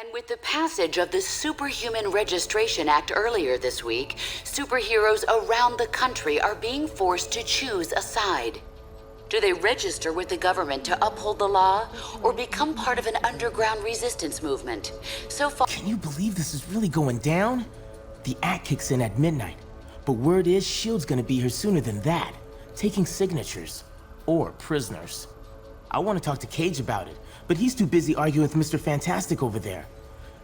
And with the passage of the Superhuman Registration Act earlier this week, superheroes around the country are being forced to choose a side. Do they register with the government to uphold the law, or become part of an underground resistance movement? So far— Can you believe this is really going down? The act kicks in at midnight, but word is S.H.I.E.L.D's gonna be here sooner than that, taking signatures. Or prisoners. I want to talk to Cage about it, but he's too busy arguing with Mr. Fantastic over there.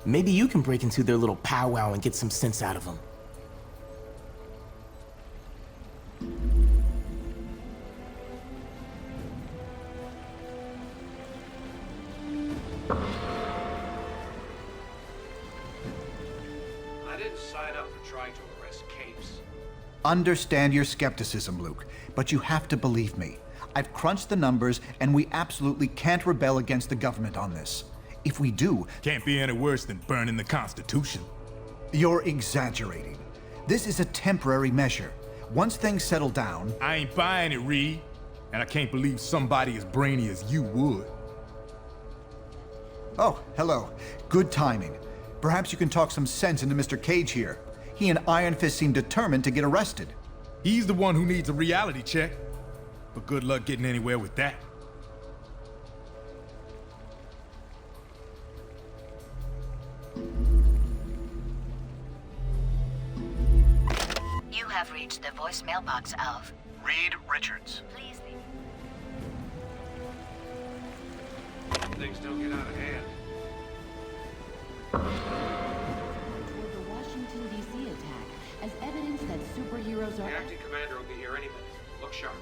Maybe you can break into their little powwow and get some sense out of him. I didn't sign up for trying to arrest Capes. Understand your skepticism, Luke, but you have to believe me. I've crunched the numbers, and we absolutely can't rebel against the government on this. If we do— Can't be any worse than burning the Constitution. You're exaggerating. This is a temporary measure. Once things settle down— I ain't buying it, Reed. And I can't believe somebody as brainy as you would. Oh, hello. Good timing. Perhaps you can talk some sense into Mr. Cage here. He and Iron Fist seem determined to get arrested. He's the one who needs a reality check. But good luck getting anywhere with that. You have reached the voicemail box of Reed Richards. Please leave. Things don't get out of hand. Toward the Washington, D.C. attack as evidence that superheroes The are— acting commander will be here any minute. Look sharp.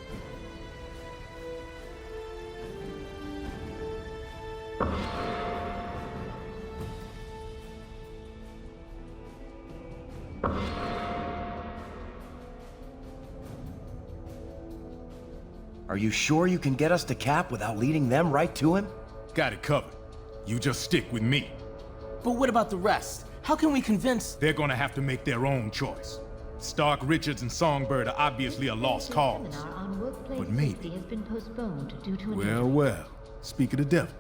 Are you sure you can get us to Cap without leading them right to him? Got it covered. You just stick with me. But what about the rest? How can we convince— They're gonna have to make their own choice. Stark, Richards, and Songbird are obviously a lost cause. But maybe— has been postponed due to Well, speak of the devil.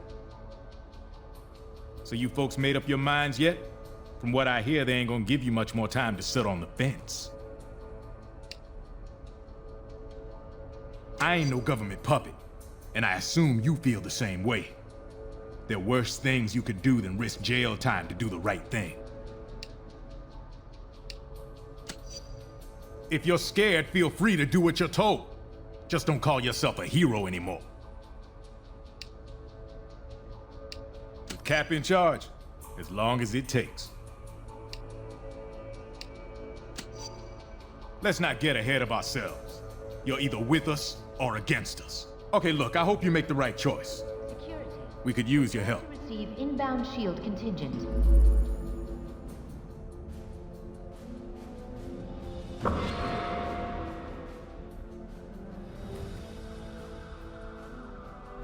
So you folks made up your minds yet? From what I hear, they ain't gonna give you much more time to sit on the fence. I ain't no government puppet, and I assume you feel the same way. There are worse things you could do than risk jail time to do the right thing. If you're scared, feel free to do what you're told. Just don't call yourself a hero anymore. With Cap in charge, as long as it takes. Let's not get ahead of ourselves. You're either with us or against us. Okay, look, I hope you make the right choice. security. We could use your help. Receive inbound shield contingent.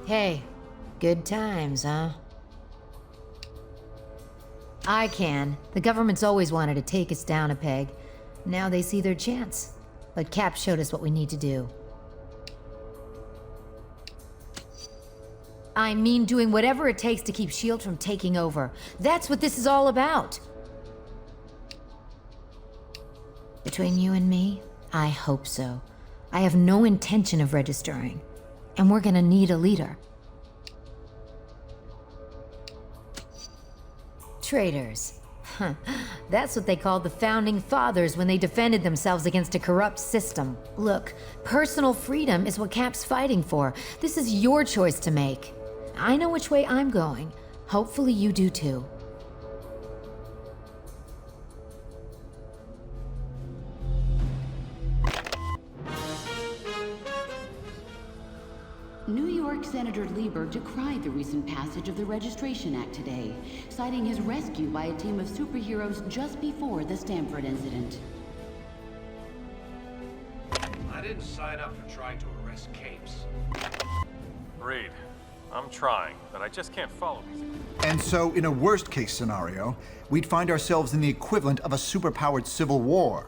Hey, good times, huh? I can. The government's always wanted to take us down a peg. Now they see their chance. But Cap showed us what we need to do. I mean doing whatever it takes to keep S.H.I.E.L.D. from taking over. That's what this is all about. Between you and me, I hope so. I have no intention of registering. And we're gonna need a leader. Traitors. Huh. That's what they called the Founding Fathers when they defended themselves against a corrupt system. Look, personal freedom is what Cap's fighting for. This is your choice to make. I know which way I'm going. Hopefully you do too. New York Senator Lieber decried the recent passage of the Registration Act today, citing his rescue by a team of superheroes just before the Stamford incident. I didn't sign up for trying to arrest Capes. Reed, I'm trying, but I just can't follow these. And so, in a worst-case scenario, we'd find ourselves in the equivalent of a superpowered civil war.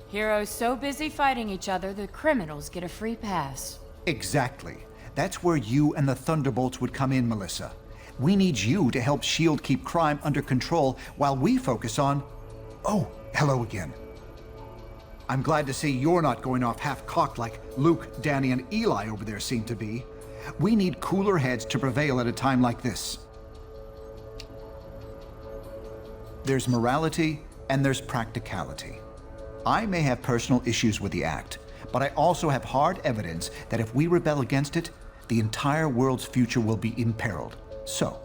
Heroes so busy fighting each other, the criminals get a free pass. Exactly. That's where you and the Thunderbolts would come in, Melissa. We need you to help S.H.I.E.L.D. keep crime under control while we focus on... Oh, hello again. I'm glad to see you're not going off half-cocked like Luke, Danny, and Eli over there seem to be. We need cooler heads to prevail at a time like this. There's morality and there's practicality. I may have personal issues with the act, but I also have hard evidence that if we rebel against it, the entire world's future will be imperiled. So,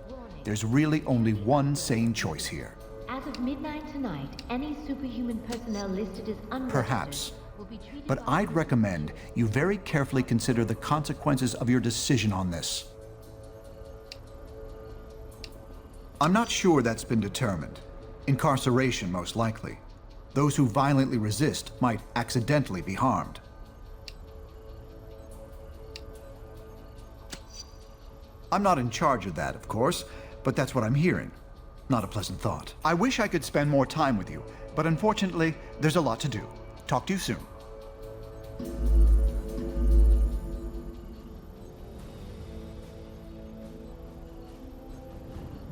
there's really only one sane choice here. As of midnight tonight, any superhuman personnel listed as unregistered Perhaps. will be treated But by... I'd recommend you very carefully consider the consequences of your decision on this. I'm not sure that's been determined. Incarceration, most likely. Those who violently resist might accidentally be harmed. I'm not in charge of that, of course, but that's what I'm hearing. Not a pleasant thought. I wish I could spend more time with you, but unfortunately, there's a lot to do. Talk to you soon.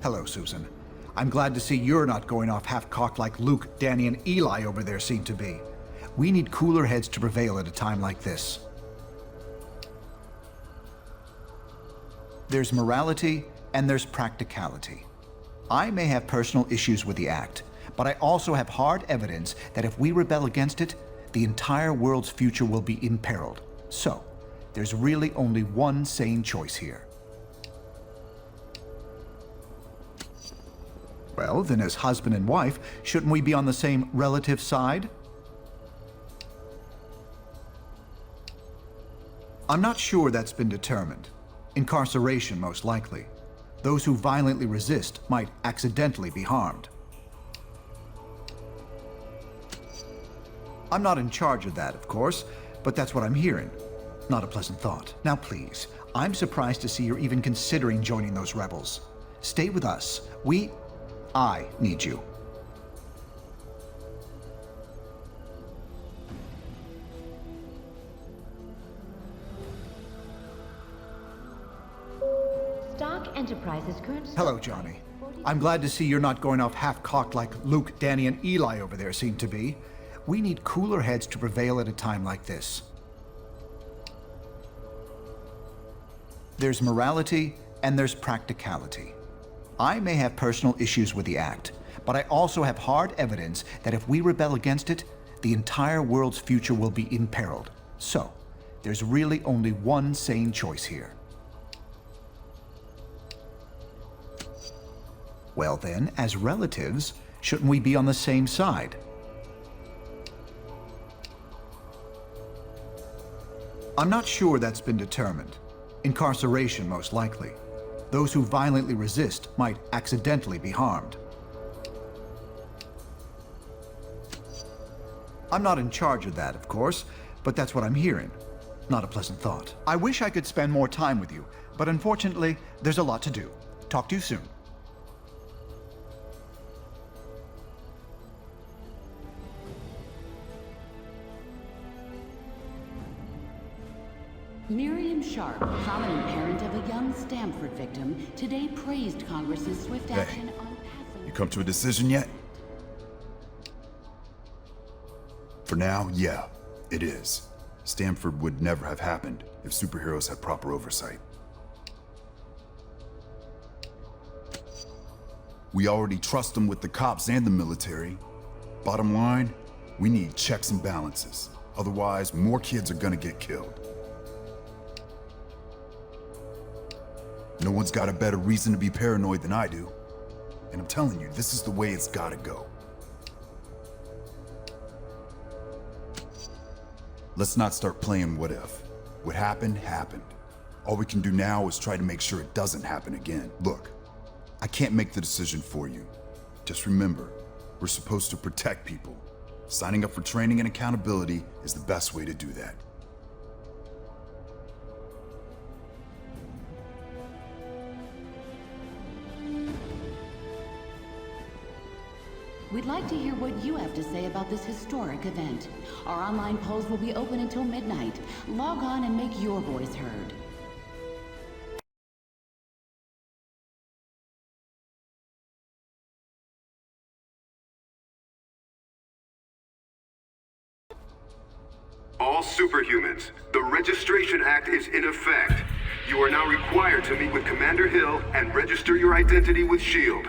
Hello, Susan. I'm glad to see you're not going off half-cocked like Luke, Danny, and Eli over there seem to be. We need cooler heads to prevail at a time like this. There's morality and there's practicality. I may have personal issues with the act, but I also have hard evidence that if we rebel against it, the entire world's future will be imperiled. So, there's really only one sane choice here. Well, then as husband and wife, shouldn't we be on the same relative side? I'm not sure that's been determined. Incarceration, most likely. Those who violently resist might accidentally be harmed. I'm not in charge of that, of course, but that's what I'm hearing. Not a pleasant thought. Now please, I'm surprised to see you're even considering joining those rebels. Stay with us. I need you. Stark Enterprises current... Hello, Johnny. I'm glad to see you're not going off half-cocked like Luke, Danny, and Eli over there seem to be. We need cooler heads to prevail at a time like this. There's morality and there's practicality. I may have personal issues with the act, but I also have hard evidence that if we rebel against it, the entire world's future will be imperiled. So, there's really only one sane choice here. Well then, as relatives, shouldn't we be on the same side? I'm not sure that's been determined. Incarceration, most likely. Those who violently resist might accidentally be harmed. I'm not in charge of that, of course, but that's what I'm hearing. Not a pleasant thought. I wish I could spend more time with you, but unfortunately, there's a lot to do. Talk to you soon. Miriam Sharp, prominent parent of a young Stanford victim, today praised Congress's swift action on passing... You come to a decision yet? For now, yeah, it is. Stanford would never have happened if superheroes had proper oversight. We already trust them with the cops and the military. Bottom line, we need checks and balances. Otherwise, more kids are gonna get killed. No one's got a better reason to be paranoid than I do. And I'm telling you, this is the way it's gotta go. Let's not start playing what if. What happened, happened. All we can do now is try to make sure it doesn't happen again. Look, I can't make the decision for you. Just remember, we're supposed to protect people. Signing up for training and accountability is the best way to do that. We'd like to hear what you have to say about this historic event. Our online polls will be open until midnight. Log on and make your voice heard. All superhumans, the Registration Act is in effect. You are now required to meet with Commander Hill and register your identity with S.H.I.E.L.D.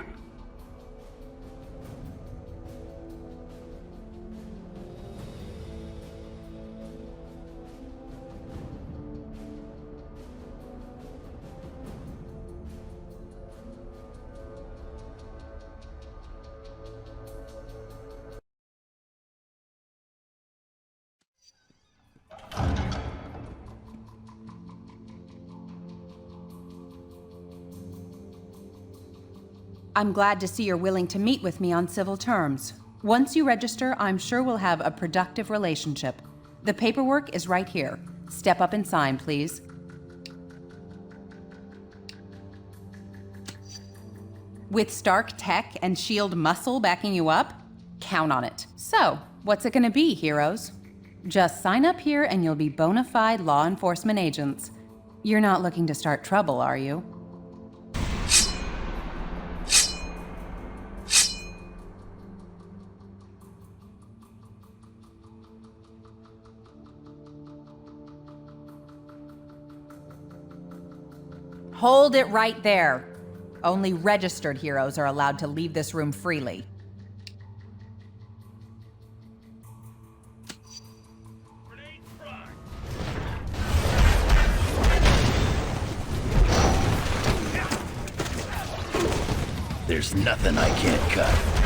I'm glad to see you're willing to meet with me on civil terms. Once you register, I'm sure we'll have a productive relationship. The paperwork is right here. Step up and sign, please. With Stark Tech and S.H.I.E.L.D. muscle backing you up? Count on it. So, what's it gonna be, heroes? Just sign up here and you'll be bona fide law enforcement agents. You're not looking to start trouble, are you? Hold it right there. Only registered heroes are allowed to leave this room freely. There's nothing I can't cut.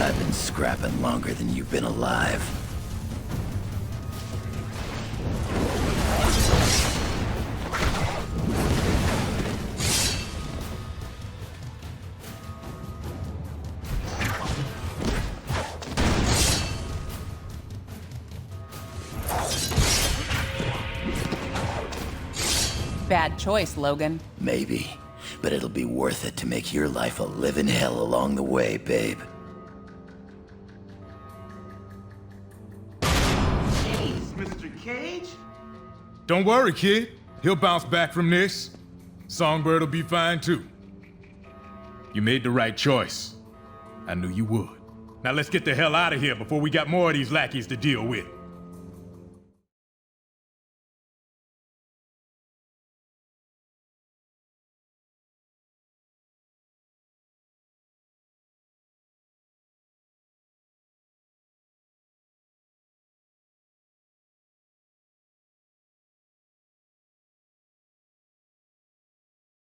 I've been scrapping longer than you've been alive. Bad choice, Logan. Maybe, but it'll be worth it to make your life a living hell along the way, babe. Mr. Cage? Don't worry, kid. He'll bounce back from this. Songbird will be fine too. You made the right choice. I knew you would. Now let's get the hell out of here before we got more of these lackeys to deal with.